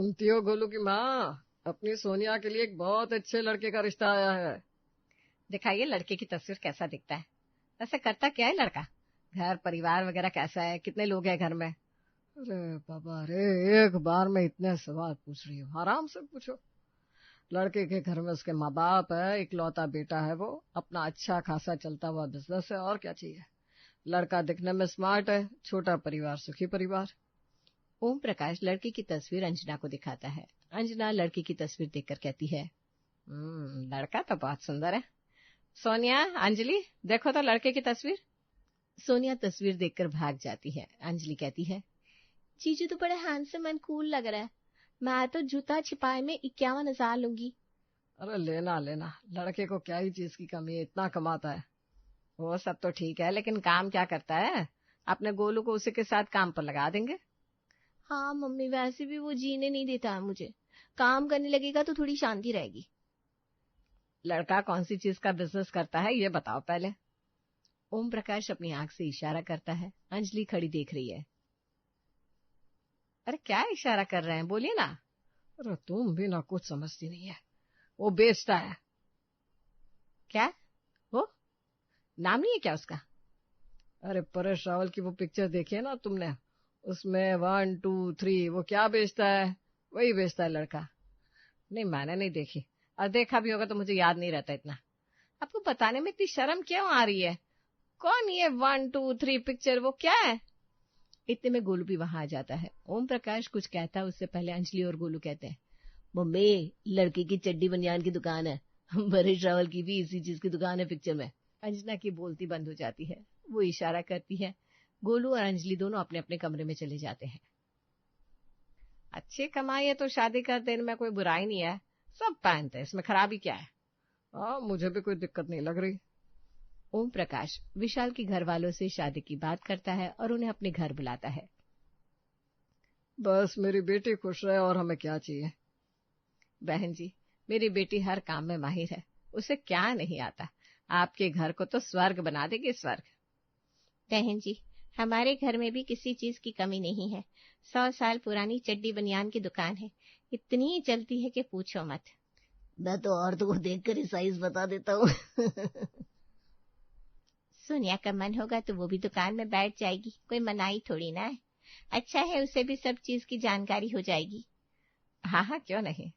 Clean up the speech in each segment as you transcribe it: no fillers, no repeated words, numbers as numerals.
सुनती हो गोलू की माँ, अपनी सोनिया के लिए एक बहुत अच्छे लड़के का रिश्ता आया है। दिखाइए लड़के की तस्वीर, कैसा दिखता है? वैसे करता क्या है लड़का? घर परिवार वगैरह कैसा है? कितने लोग हैं घर में? अरे बाबा रे, एक बार में इतने सवाल पूछ रही हो, आराम से पूछो। लड़के के घर में उसके माँ बाप है, इकलौता बेटा है, वो अपना अच्छा खासा चलता हुआ बिजनेस है, और क्या चाहिए। लड़का दिखने में स्मार्ट है, छोटा परिवार सुखी परिवार। ओम प्रकाश लड़के की तस्वीर अंजना को दिखाता है। अंजना लड़के की तस्वीर देखकर कहती है, लड़का तो बहुत सुंदर है। सोनिया, अंजलि, देखो तो लड़के की तस्वीर। सोनिया तस्वीर देखकर भाग जाती है। अंजलि कहती है, जीजू तो बड़ा हैंडसम एंड कूल लग रहा है। मैं तो जूता छिपाए में 51,000 लूंगी। अरे लेना लेना, लड़के को क्या ही चीज की कमी है, इतना कमाता है। वो सब तो ठीक है, लेकिन काम क्या करता है? अपने गोलू को उसी के साथ काम पर लगा देंगे। हाँ मम्मी, वैसे भी वो जीने नहीं देता है मुझे। काम करने लगेगा तो थोड़ी शांति रहेगी। लड़का कौन सी चीज का बिजनेस करता है, ये बताओ पहले। ओम प्रकाश अपनी आंख से इशारा करता है। अंजलि खड़ी देख रही है। अरे क्या इशारा कर रहे हैं, बोलिए ना। अरे तुम भी ना कुछ समझती नहीं है, वो बेचता है। क्या? वो नाम नहीं है क्या उसका? अरे परेश रावल की वो पिक्चर देखी है ना तुमने, उसमें 1 2 3 वो क्या बेचता है, वही बेचता है लड़का। नहीं, मैंने नहीं देखी, और देखा भी होगा तो मुझे याद नहीं रहता इतना। आपको बताने में इतनी शर्म क्यों आ रही है? कौन ये 1 2 3 पिक्चर, वो क्या है? इतने में गोलू भी वहां आ जाता है। ओम प्रकाश कुछ कहता है उससे पहले अंजलि और गोलू कहते हैं, मम्मी, लड़के की चड्डी बनियान की दुकान है। परेश रावल की भी इसी चीज की दुकान है पिक्चर में। अंजना की बोलती बंद हो जाती है। वो इशारा करती है। गोलू और अंजलि दोनों अपने अपने कमरे में चले जाते हैं। अच्छी कमाई है तो शादी कर देने में कोई बुराई नहीं है। सब पहनते हैं, इसमें खराबी क्या है? हाँ, मुझे भी कोई दिक्कत नहीं लग रही। ओम प्रकाश विशाल के घर वालों से शादी की बात करता है और उन्हें अपने घर बुलाता है। बस मेरी बेटी खुश रहे, और हमें क्या चाहिए। बहन जी, मेरी बेटी हर काम में माहिर है, उसे क्या नहीं आता। आपके घर को तो स्वर्ग बना देगी, स्वर्ग। बहन जी, हमारे घर में भी किसी चीज की कमी नहीं है। 100 साल पुरानी चड्डी बनियान की दुकान है, इतनी चलती है कि पूछो मत। मैं तो औरतों को देखकर ही साइज बता देता हूँ। सोनिया का मन होगा तो वो भी दुकान में बैठ जाएगी, कोई मनाही थोड़ी ना है। अच्छा है, उसे भी सब चीज की जानकारी हो जाएगी। हाँ हाँ, क्यों नहीं।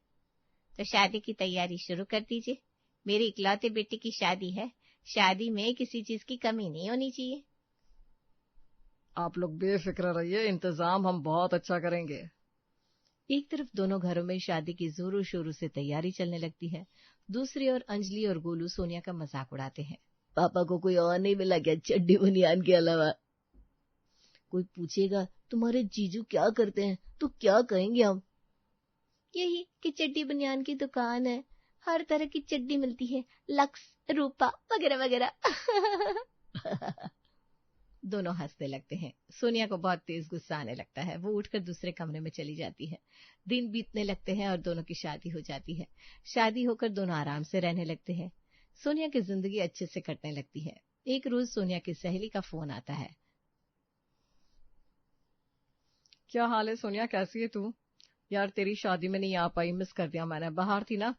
तो शादी की तैयारी शुरू कर दीजिए। मेरी इकलौते बेटी की शादी है, शादी में किसी चीज की कमी नहीं होनी चाहिए। आप लोग बेफिक्र रहिए, इंतजाम हम बहुत अच्छा करेंगे। एक तरफ दोनों घरों में शादी की जोरों शोरों से तैयारी चलने लगती है। दूसरी ओर अंजलि और गोलू सोनिया का मजाक उड़ाते हैं। पापा को कोई और नहीं मिला क्या चड्डी बनियान के अलावा? कोई पूछेगा तुम्हारे जीजू क्या करते हैं तो क्या कहेंगे हम? यही कि चड्डी बनियान की दुकान है, हर तरह की चड्डी मिलती है, लक्स, रूपा वगैरह वगैरह। दोनों हंसने लगते हैं। सोनिया को बहुत तेज गुस्सा आने लगता है। वो उठकर दूसरे कमरे में चली जाती है। दिन बीतने लगते हैं और दोनों की शादी हो जाती है। शादी होकर दोनों आराम से रहने लगते हैं। सोनिया की जिंदगी अच्छे से कटने लगती है। एक रोज सोनिया की सहेली का फोन आता है। क्या हाल है सोनिया, कैसी है तू? यार तेरी शादी में नहीं आ पाई, मिस कर दिया मैंने, बाहर थी ना।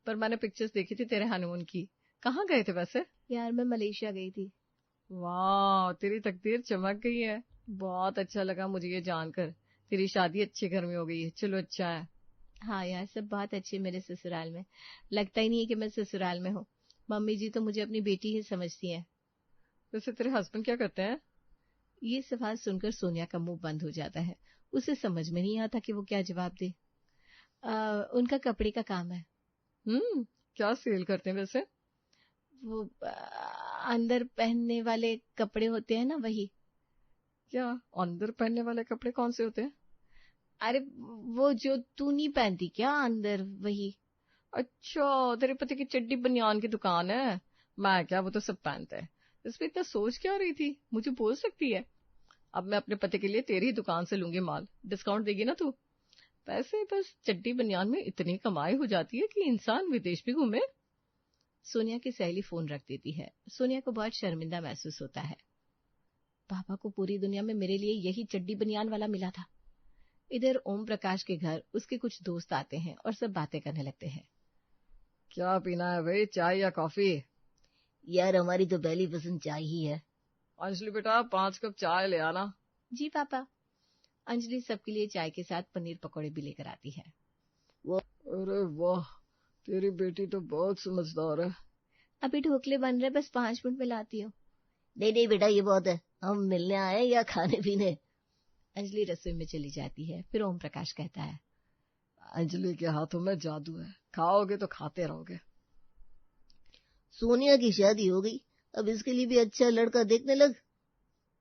पर मैंने पिक्चर्स देखी थी तेरे हनीमून की। कहाँ गए थे वैसे? यार मैं मलेशिया गई थी। वाह, तेरी तकदीर चमक गई है। बहुत अच्छा लगा मुझे ये जानकर। तेरी शादी अच्छे घर में हो गई है, चलो अच्छा है। हाँ यार, सब बहुत अच्छे मेरे ससुराल में। लगता ही नहीं है कि मैं ससुराल में हूँ। मम्मी जी तो मुझे अपनी बेटी ही समझती हैं। वैसे तेरे हस्बैंड क्या करते हैं? ये सवाल सुनकर सोनिया का मुंह बंद हो जाता है। उसे समझ में नहीं आता कि वो क्या जवाब दे। उनका कपड़े का काम है। क्या सेल करते हैं वैसे? वो अंदर पहनने वाले कपड़े होते हैं ना, वही। क्या अंदर पहनने वाले कपड़े कौन से होते हैं? अरे वो जो तू नहीं पहनती क्या, अंदर, वही। अच्छा, तेरे पति की चड्डी बनियान की दुकान है। मैं क्या, वो तो सब पहनते हैं। इसमें इतना सोच क्या रही थी, मुझे बोल सकती है। अब मैं अपने पति के लिए तेरी ही दुकान से लूंगी माल, डिस्काउंट देगी ना तू? पैसे बस चड्डी बनियान में इतनी कमाई हो जाती है कि इंसान विदेश भी घूमे। सोनिया की सहेली फोन रख देती है। सोनिया को बहुत शर्मिंदा महसूस होता है। पापा को पूरी दुनिया में मेरे लिए यही चड्डी बनियान वाला मिला था। इधर ओम प्रकाश के घर उसके कुछ दोस्त आते हैं और सब बातें करने लगते हैं। क्या पीना है भाई, चाय या कॉफी? यार हमारी तो पहली पसंद चाय ही है। अंजलि बेटा 5 कप चाय ले आना। जी पापा। अंजलि सबके लिए चाय के साथ पनीर पकौड़े भी लेकर आती है। अरे वाह, तेरी बेटी तो बहुत समझदार है। अभी ढोकले बन रहे, बस 5 मिनट में लाती हूँ। नहीं बेटा, ये बहुत है, हम मिलने आए या खाने पीने। अंजलि रसोई में चली जाती है। फिर ओम प्रकाश कहता है, अंजलि के हाथों में जादू है, खाओगे तो खाते रहोगे। सोनिया की शादी हो गई, अब इसके लिए भी अच्छा लड़का देखने लग।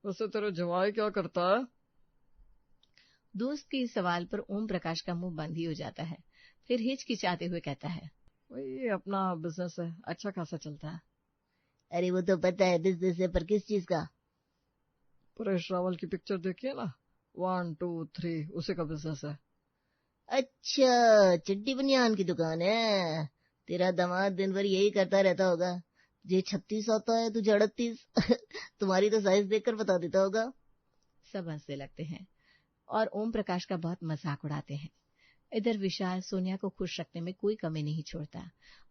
वैसे तेरा जवाई क्या करता है? दोस्त के इस सवाल पर ओम प्रकाश का मुंह बंद ही हो जाता है। फिर हिचकिचाते हुए कहता है, वही अपना बिजनेस है, अच्छा खासा चलता है। अरे वो तो पता है बिजनेस है, पर किस चीज का? परेश रावल की पिक्चर देखिए ना, 1 2 3, उसी का बिजनेस है। अच्छा, चड्डी बनियान की दुकान है। तेरा दामाद दिन भर यही करता रहता होगा। ये 36 आता है, तुझे 38। तुम्हारी तो साइज देखकर बता देता होगा। सब हंसने लगते हैं और ओम प्रकाश का बहुत मजाक उड़ाते हैं। इधर विशाल सोनिया को खुश रखने में कोई कमी नहीं छोड़ता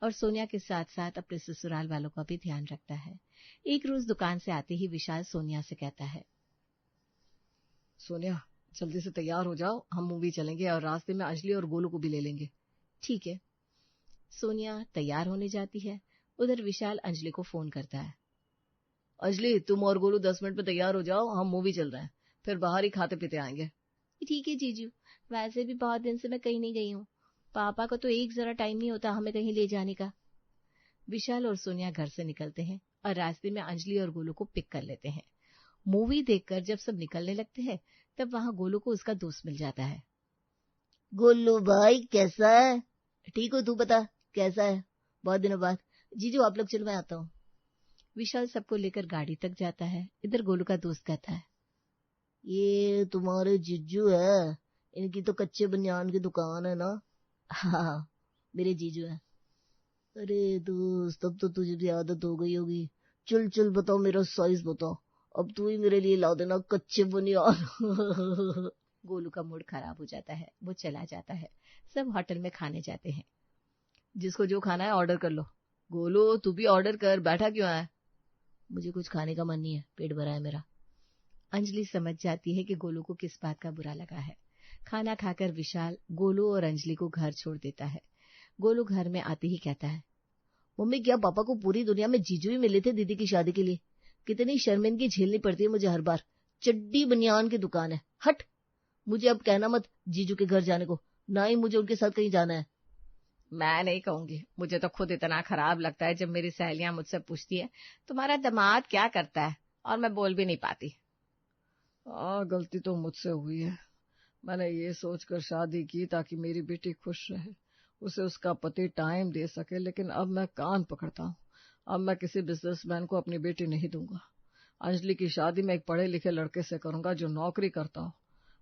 और सोनिया के साथ साथ अपने ससुराल वालों का भी ध्यान रखता है। एक रोज दुकान से आते ही विशाल सोनिया से कहता है, सोनिया जल्दी से तैयार हो जाओ, हम मूवी चलेंगे और रास्ते में अंजलि और गोलू को भी ले लेंगे। ठीक है। सोनिया तैयार होने जाती है। उधर विशाल अंजलि को फोन करता है, अंजलि तुम और गोलू 10 मिनट में तैयार हो जाओ, हम मूवी चल रहे हैं, फिर बाहर ही खाते पीते आएंगे। ठीक है जीजू, वैसे भी बहुत दिन से मैं कहीं नहीं गई हूँ। पापा को तो एक जरा टाइम नहीं होता हमें कहीं ले जाने का। विशाल और सोनिया घर से निकलते हैं और रास्ते में अंजलि और गोलू को पिक कर लेते हैं। मूवी देखकर जब सब निकलने लगते हैं तब वहां गोलू को उसका दोस्त मिल जाता है। गोलू भाई कैसा है? ठीक हो, तू बता कैसा है? बहुत दिनों बाद। जीजू आप लोग चलो, मैं आता हूँ। विशाल सबको लेकर गाड़ी तक जाता है। इधर गोलू का दोस्त कहता है, ये तुम्हारे जीजू है, इनकी तो कच्चे बनियान की दुकान है ना? हाँ मेरे जीजू है। अरे दोस्त, अब तो तुझे भी आदत हो गई होगी। चल चल बताओ, मेरा साइज बताओ, अब तू ही मेरे लिए ला देना कच्चे बनियान। गोलू का मूड खराब हो जाता है, वो चला जाता है। सब होटल में खाने जाते हैं। जिसको जो खाना है ऑर्डर कर लो। गोलू तू भी ऑर्डर कर, बैठा क्यों है? मुझे कुछ खाने का मन नहीं है, पेट भरा है मेरा। अंजलि समझ जाती है कि गोलू को किस बात का बुरा लगा है। खाना खाकर विशाल गोलू और अंजलि को घर छोड़ देता है। गोलू घर में आते ही कहता है, मम्मी क्या पापा को पूरी दुनिया में जीजू ही मिले थे दीदी की शादी के लिए? कितनी शर्मिंदगी झेलनी पड़ती है मुझे हर बार। चड्डी बनियान की दुकान है, हट। मुझे अब कहना मत जीजू के घर जाने को, ना ही मुझे उनके साथ कहीं जाना है। मैं नहीं कहूंगी, मुझे तो खुद इतना खराब लगता है जब मेरी सहेलियां मुझसे पूछती है तुम्हारा दामाद क्या करता है, और मैं बोल भी नहीं पाती। गलती तो मुझसे हुई है। मैंने ये सोचकर शादी की ताकि मेरी बेटी खुश रहे, उसे उसका पति टाइम दे सके, लेकिन अब मैं कान पकड़ता हूँ। अब मैं किसी बिजनेसमैन को अपनी बेटी नहीं दूंगा। अंजलि की शादी मैं एक पढ़े लिखे लड़के से करूंगा जो नौकरी करता हो।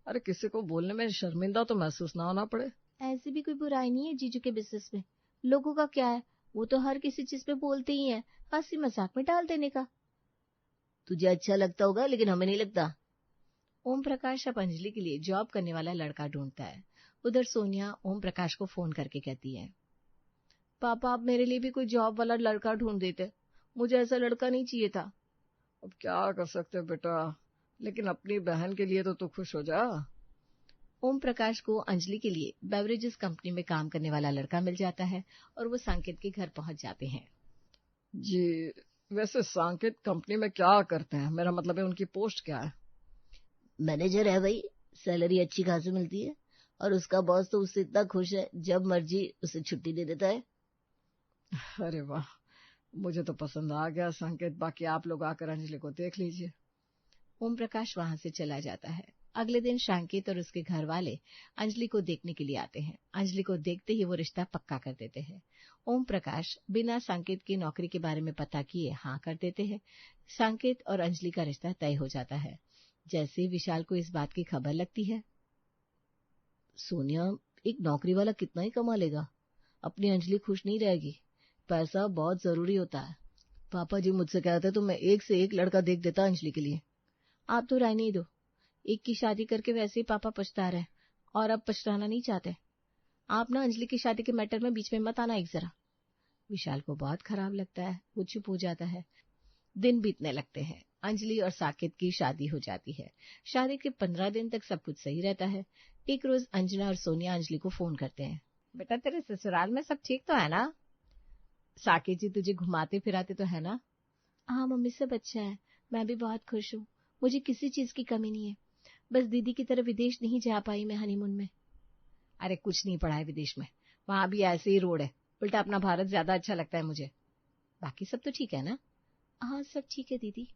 अरे किसी को बोलने में शर्मिंदा तो महसूस ना होना पड़े। ऐसी भी कोई बुराई नहीं है जीजू के बिजनेस में। लोगों का क्या है, वो तो हर किसी चीज पे बोलते ही हैं, हंसी मजाक में डाल देने का। तुझे अच्छा लगता होगा लेकिन हमें नहीं लगता। ओम प्रकाश अब अंजलि के लिए जॉब करने वाला लड़का ढूंढता है। उधर सोनिया ओम प्रकाश को फोन करके कहती है, पापा आप मेरे लिए भी कोई जॉब वाला लड़का ढूंढ देते, मुझे ऐसा लड़का नहीं चाहिए था। अब क्या कर सकते बेटा, लेकिन अपनी बहन के लिए तो तू खुश हो जा। ओम प्रकाश को अंजलि के लिए बेवरेजेस कंपनी में काम करने वाला लड़का मिल जाता है और वो सांकेत के घर पहुंच जाते हैं। जी, वैसे सांकेत कंपनी में क्या करते हैं? मेरा मतलब है उनकी पोस्ट क्या है? मैनेजर है भाई, सैलरी अच्छी खासी मिलती है और उसका बॉस तो उससे इतना खुश है जब मर्जी उसे छुट्टी दे देता है। अरे वाह, मुझे तो पसंद आ गया सांकेत। बाकी आप लोग आकर अंजलि को देख लीजिए। ओम प्रकाश वहां से चला जाता है। अगले दिन सांकेत और उसके घर वाले अंजलि को देखने के लिए आते हैं। अंजलि को देखते ही वो रिश्ता पक्का कर देते हैं। ओम प्रकाश बिना सांकेत की नौकरी के बारे में पता किए हाँ कर देते हैं। सांकेत और अंजलि का रिश्ता तय हो जाता है। जैसे विशाल को इस बात की खबर लगती है, सोनिया एक नौकरी वाला कितना ही कमा लेगा, अपनी अंजलि खुश नहीं रहेगी, पैसा बहुत जरूरी होता है। पापा जी मुझसे कहते तो मैं एक से एक लड़का देख देता अंजलि के लिए। आप तो राय नहीं दो, एक की शादी करके वैसे ही पापा पछता रहे, और अब पछताना नहीं चाहते? आप ना अंजलि की शादी के मैटर में बीच में मत आना एक जरा। विशाल को बहुत खराब लगता है, वो चुप हो जाता है। दिन बीतने लगते हैं। अंजलि और साकेत की शादी हो जाती है। शादी के 15 दिन तक सब कुछ सही रहता है। एक रोज अंजना और सोनिया अंजलि को फोन करते हैं। बेटा तेरे ससुराल में सब ठीक तो है ना? साकेत जी तुझे घुमाते फिराते तो है ना? हाँ मम्मी सब अच्छा है, मैं भी बहुत खुश हूँ, मुझे किसी चीज की कमी नहीं है, बस दीदी की तरह विदेश नहीं जा पाई मैं हनीमून में। अरे कुछ नहीं पड़ा है विदेश में, वहां भी ऐसे ही रोड है, उल्टा अपना भारत ज्यादा अच्छा लगता है मुझे। बाकी सब तो ठीक है ना? हाँ सब ठीक है दीदी।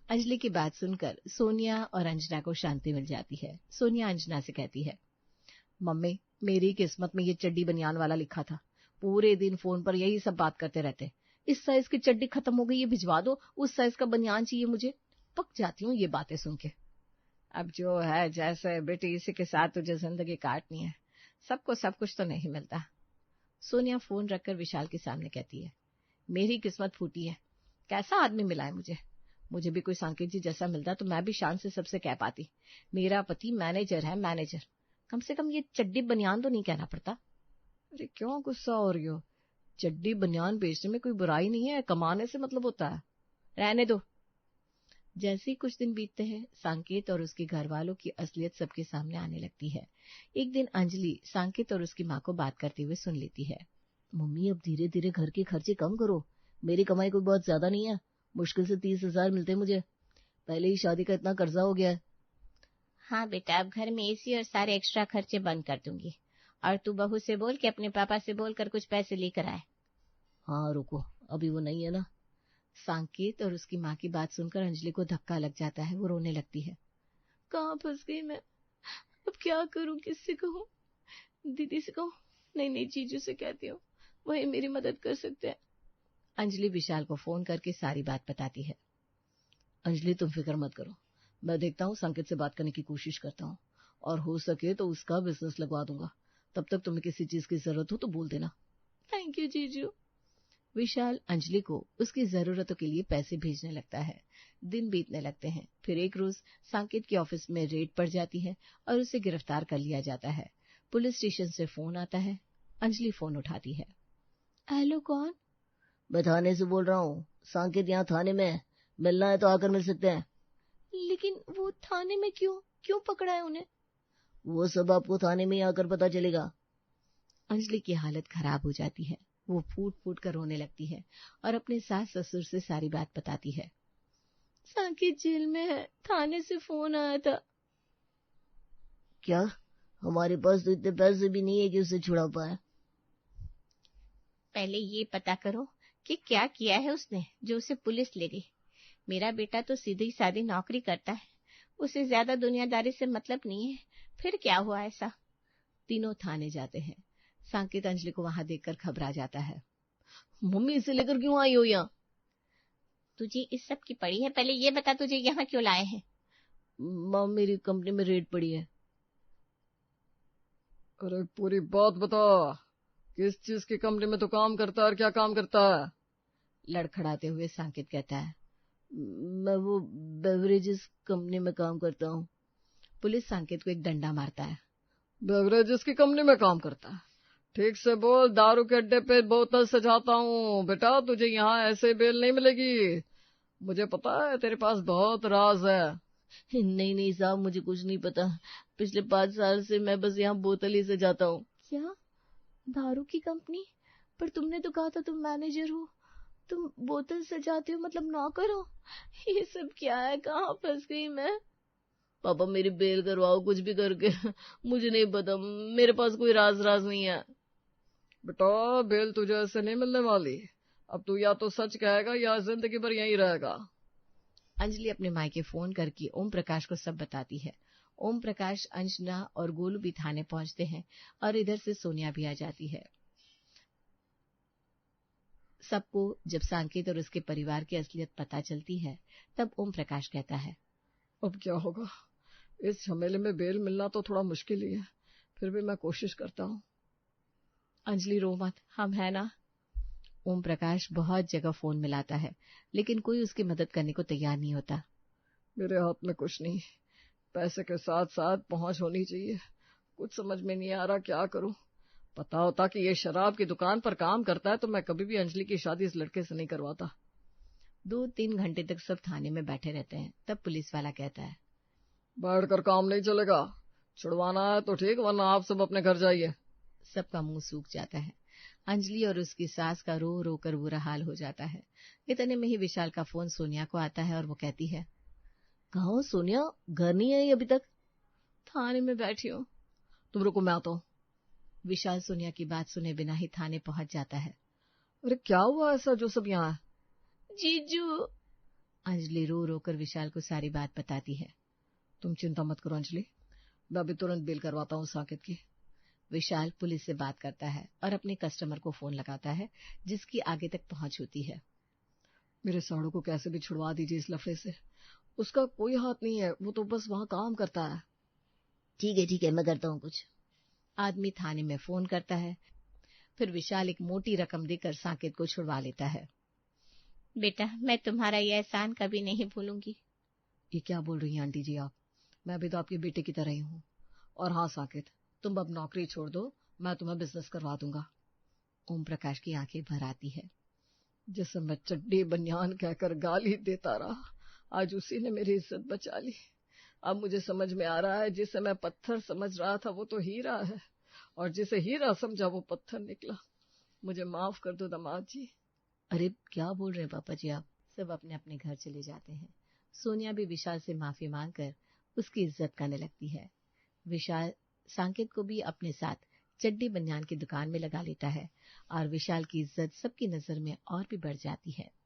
अंजलि की बात सुनकर सोनिया और अंजना को शांति मिल जाती है। सोनिया अंजना से कहती है, मम्मी मेरी किस्मत में ये चड्डी बनियान वाला लिखा था, पूरे दिन फोन पर यही सब बात करते रहते। इस साइज की चड्डी खत्म हो गई, ये भिजवा दो, उस साइज का बनियान चाहिए मुझे। पक जाती हूँ ये बातें सुन के। अब जो है जैसे बेटी, इसी के साथ तुझे जिंदगी काटनी है, सबको सब कुछ तो नहीं मिलता। सोनिया फोन रखकर विशाल के सामने कहती है, मेरी किस्मत फूटी है, कैसा आदमी मिला है मुझे। मुझे भी कोई सांकेत जी जैसा मिलता तो मैं भी शान से सबसे कह पाती, मेरा पति मैनेजर है, मैनेजर। कम से कम ये चड्डी बनियान तो नहीं कहना पड़ता। अरे क्यों गुस्सा हो रही हो? चड्डी बनियान बेचने में कोई बुराई नहीं है, कमाने से मतलब होता है, रहने दो। जैसे ही कुछ दिन बीतते हैं, सांकेत और उसके घर वालों की असलियत सबके सामने आने लगती है। एक दिन अंजलि सांकेत और उसकी माँ को बात करते हुए सुन लेती है। मम्मी अब धीरे धीरे घर के खर्चे कम करो, मेरी कमाई कोई बहुत ज्यादा नहीं है, मुश्किल से 30,000 मिलते मुझे, पहले ही शादी का इतना कर्जा हो गया है। हाँ बेटा, अब घर में एसी और सारे एक्स्ट्रा खर्चे बंद कर दूंगी, और तू बहू से बोल के अपने पापा से बोल कर कुछ पैसे लेकर आए। हाँ रुको, अभी वो नहीं है ना। सांकेत और उसकी माँ की बात सुनकर अंजलि को धक्का लग जाता है, वो रोने लगती है। कहाँ फंस गई मैं, अब क्या करूं, किससे कहूं? दीदी से कहूं? नहीं नहीं, जीजू से कहती हूँ, वही मेरी मदद कर सकते हैं। अंजलि विशाल को फोन करके सारी बात बताती है। अंजलि तुम फिक्र मत करो, मैं देखता हूँ, संकेत से बात करने की कोशिश करता हूँ, और हो सके तो उसका बिजनेस लगवा दूंगा। तब तक तुम्हें किसी चीज की जरूरत हो तो बोल देना। थैंक यू जीजू। विशाल अंजलि को उसकी जरूरतों के लिए पैसे भेजने लगता है। दिन बीतने लगते हैं। फिर एक रोज सांकेत के ऑफिस में रेड पड़ जाती है और उसे गिरफ्तार कर लिया जाता है। पुलिस स्टेशन से फोन आता है। अंजलि फोन उठाती है। हेलो कौन? मैं थाने से बोल रहा हूँ, सांकेत यहाँ थाने में है, मिलना है तो आकर मिल सकते हैं। लेकिन वो थाने में क्यों क्यों पकड़ा है उन्हें? वो सब आपको थाने में ही आकर पता चलेगा। अंजलि की हालत खराब हो जाती है, वो फूट फूट कर रोने लगती है और अपने सास ससुर से सारी बात बताती है। सांकेत जेल में है, थाने से फोन आया था। क्या? हमारे पास तो इतने पैसे भी नहीं है कि उसे छुड़ा पाए। पहले ये पता करो कि क्या किया है उसने जो उसे पुलिस ले गई। मेरा बेटा तो सीधी सादी नौकरी करता है, उसे ज्यादा दुनियादारी से मतलब नहीं है, फिर क्या हुआ ऐसा? तीनों थाने जाते हैं। सांकेत अंजलि को वहां देखकर घबरा जाता है। मम्मी इसे लेकर क्यों आई हो यहाँ? तुझे इस सब की पड़ी है, पहले ये बता तुझे यहाँ क्यों लाए हैं? माँ मेरी कंपनी में रेड पड़ी है। अरे पूरी बात बता, किस चीज की कंपनी में तो काम करता है और क्या काम करता है? लड़खड़ाते हुए सांकेत कहता है, मैं वो बेवरेजेस कंपनी में काम करता हूँ। पुलिस सांकेत को एक डंडा मारता है। बेवरेजेस की कंपनी में काम करता है? ठीक से बोल, दारू के अड्डे पे बोतल सजाता हूँ बेटा, तुझे यहाँ ऐसे बेल नहीं मिलेगी। मुझे पता है तेरे पास बहुत राज है। नहीं नहीं साहब, मुझे कुछ नहीं पता, पिछले 5 साल से मैं बस यहाँ बोतल ही सजाता हूँ। क्या? दारू की कंपनी? पर तुमने तो कहा था तुम मैनेजर हो, तुम बोतल सजाते हो मतलब नौकर हो, ये सब क्या है, कहाँ फंस गई मैं? पापा मेरी बेल करवाओ कुछ भी करके, मुझे नहीं पता, मेरे पास कोई राज नहीं है। बेटा बेल तुझे ऐसे नहीं मिलने वाली, अब तू या तो सच कहेगा या जिंदगी भर यहीं रहेगा। अंजलि अपने मायके फोन करके ओम प्रकाश को सब बताती है। ओम प्रकाश, अंजना और गोलू भी थाने पहुंचते हैं और इधर से सोनिया भी आ जाती है। सबको जब सांकेत और उसके परिवार की असलियत पता चलती है, तब ओम प्रकाश कहता है, अब क्या होगा, इस झमेले में बेल मिलना तो थोड़ा मुश्किल ही है, फिर भी मैं कोशिश करता हूँ। अंजलि रो मत, हम है ना। ओम प्रकाश बहुत जगह फोन मिलाता है, लेकिन कोई उसकी मदद करने को तैयार नहीं होता। मेरे हाथ में कुछ नहीं, पैसे के साथ साथ पहुंच होनी चाहिए, कुछ समझ में नहीं आ रहा क्या करूं। पता होता कि ये शराब की दुकान पर काम करता है तो मैं कभी भी अंजलि की शादी इस लड़के से नहीं करवाता। 2-3 घंटे तक सब थाने में बैठे रहते हैं। तब पुलिस वाला कहता है, बैठकर काम नहीं चलेगा, छुड़वाना है तो ठीक, वरना आप सब अपने घर जाइए। सबका मुंह सूख जाता है। अंजलि और उसकी सास का रो रो कर बुरा हाल हो जाता है। इतने में ही विशाल का फोन सोनिया को आता है और वो कहती है, कहाँ हो सोनिया, घर नहीं आई अभी तक? थाने में बैठी हूँ। तुम रुको, मैं आता हूँ। विशाल सोनिया की बात सुने बिना ही थाने पहुंच जाता है। अरे क्या हुआ ऐसा जो सब यहाँ है? जीजू। अंजलि रो रो कर विशाल को सारी बात बताती है। तुम चिंता मत करो अंजलि, मैं अभी तुरंत बिल करवाता हूँ साकेत की। विशाल पुलिस से बात करता है और अपने कस्टमर को फोन लगाता है जिसकी आगे तक पहुंच होती है। मेरे साड़ू को कैसे भी छुड़वा दीजिए इस लफड़े से, उसका कोई हाथ नहीं है, वो तो बस वहां काम करता है। ठीक है, मैं करता हूँ कुछ। आदमी थाने में फोन करता है। फिर विशाल एक मोटी रकम देकर साकेत को छुड़वा लेता है। बेटा, मैं तुम्हारा ये एहसान कभी नहीं भूलूंगी। ये क्या बोल रही हैं आंटी जी आप? मैं भी तो आपके बेटे की तरह ही हूँ। और हाँ साकेत, तुम अब नौकरी छोड़ दो, मैं तुम्हें बिजनेस करवा दूंगा। ओम प्रकाश की आंखें भर आती है। जिसे मैं चड्डी बनियान कहकर गाली देता रहा, आज उसी ने मेरी इज्जत बचा ली। अब मुझे समझ में आ रहा है, जिसे मैं पत्थर समझ रहा था वो तो हीरा है, और जिसे हीरा समझा वो पत्थर निकला। मुझे माफ कर दो दामाद जी। अरे क्या बोल रहे हैं पापा जी आप? सब अपने अपने घर चले जाते हैं। सोनिया भी विशाल से माफी मांगकर उसकी इज्जत करने लगती है। विशाल साकेत को भी अपने साथ चड्डी बनियान की दुकान में लगा लेता है और विशाल की इज्जत सबकी नजर में और भी बढ़ जाती है।